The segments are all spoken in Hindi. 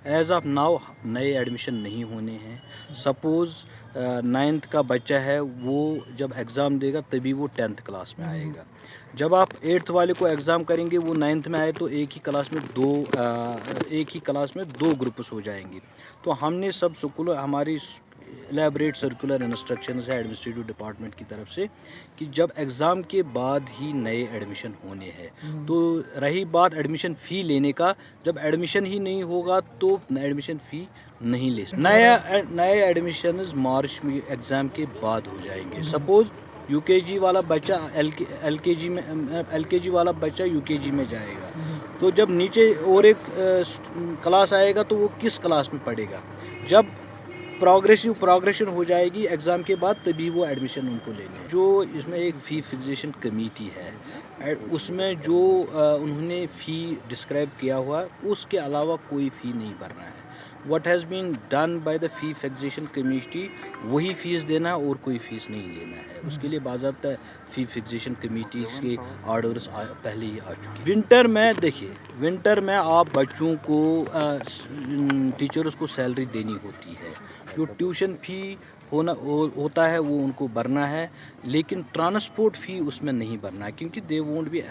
एज ऑफ नाउ नए एडमिशन नहीं होने हैं। सपोज़ 9th का बच्चा है, वो जब एग्ज़ाम देगा तभी वो 10th क्लास में आएगा। जब आप 8th वाले को एग्ज़ाम करेंगे, वो 9th में आए तो एक ही क्लास में दो ग्रुप्स हो जाएंगे। तो हमने सब स्कूल, हमारी एलैबोरेट सर्कुलर इंस्ट्रक्शंस है एडमिनिस्ट्रेटिव डिपार्टमेंट की तरफ से कि जब एग्ज़ाम के बाद ही नए एडमिशन होने हैं। तो रही बात एडमिशन फ़ी लेने का, जब एडमिशन ही नहीं होगा तो एडमिशन फ़ी नहीं ले सकते। नए एडमिशन मार्च में एग्ज़ाम के बाद हो जाएंगे। सपोज़ यूकेजी वाला बच्चा एलकेजी वाला बच्चा यूकेजी में जाएगा, तो जब नीचे और एक क्लास आएगा तो वो किस क्लास में पढ़ेगा? जब प्रोग्रेशन हो जाएगी एग्ज़ाम के बाद, तभी वो एडमिशन उनको लेने। जो इसमें एक फ़ी फिक्सेशन कमेटी है, उसमें जो उन्होंने फ़ी डिस्क्राइब किया हुआ है, उसके अलावा कोई फ़ी नहीं भरना है। What has been done by the fee fixation committee, वही फ़ीस देना है और कोई फ़ीस नहीं लेना है। उसके लिए बाज़ाब्ता फ़ी फिक्सेशन कमेटी के ऑर्डर्स पहले ही आ चुके हैं। विंटर में देखिए, विंटर में आप बच्चों को टीचर्स को सैलरी देनी होती है। जो ट्यूशन फ़ी होता है वो उनको भरना है, लेकिन ट्रांसपोर्ट फ़ी उसमें नहीं भरना है, क्योंकि they won't be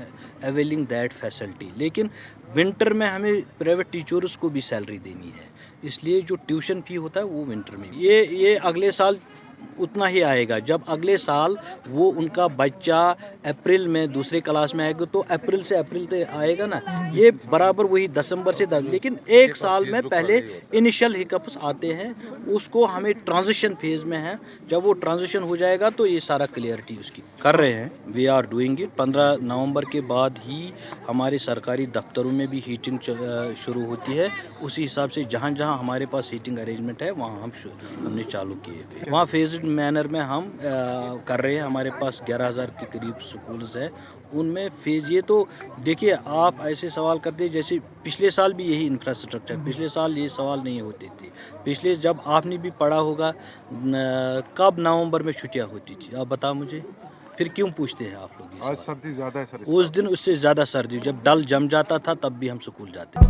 availing that facility. लेकिन विंटर में हमें प्राइवेट टीचर्स को भी सैलरी देनी है, इसलिए जो ट्यूशन फ़ी होता है वो विंटर में। ये अगले साल उतना ही आएगा। जब अगले साल वो उनका बच्चा अप्रैल में दूसरे क्लास में आएगा, तो अप्रैल तक आएगा ना, ये बराबर वही दिसंबर से 10। लेकिन एक साल में पहले इनिशियल हिकअप्स आते हैं, उसको हमें ट्रांजिशन फेज में है। जब वो ट्रांजिशन हो जाएगा तो ये सारा क्लियरिटी उसकी कर रहे हैं। We are doing it. 15 नवंबर के बाद ही हमारे सरकारी दफ्तरों में भी हीटिंग शुरू होती है। उसी हिसाब से जहाँ जहाँ हमारे पास हीटिंग अरेंजमेंट है वहाँ हमने चालू किए। वहाँ फेज्ड मैनर में हम कर रहे हैं। हमारे पास 11,000 के करीब स्कूल्स हैं, उनमें फेज। ये तो देखिए, आप ऐसे सवाल करते जैसे पिछले साल भी यही इंफ्रास्ट्रक्चर, पिछले साल ये सवाल नहीं होते थे। पिछले, जब आपने भी पढ़ा होगा, कब नवंबर में छुट्टियां होती थी, आप बता मुझे, फिर क्यों पूछते हैं आप लोग? आज सर्दी ज़्यादा है सर। उस दिन उससे ज़्यादा सर्दी, जब डल जम जाता था तब भी हम स्कूल जाते थे।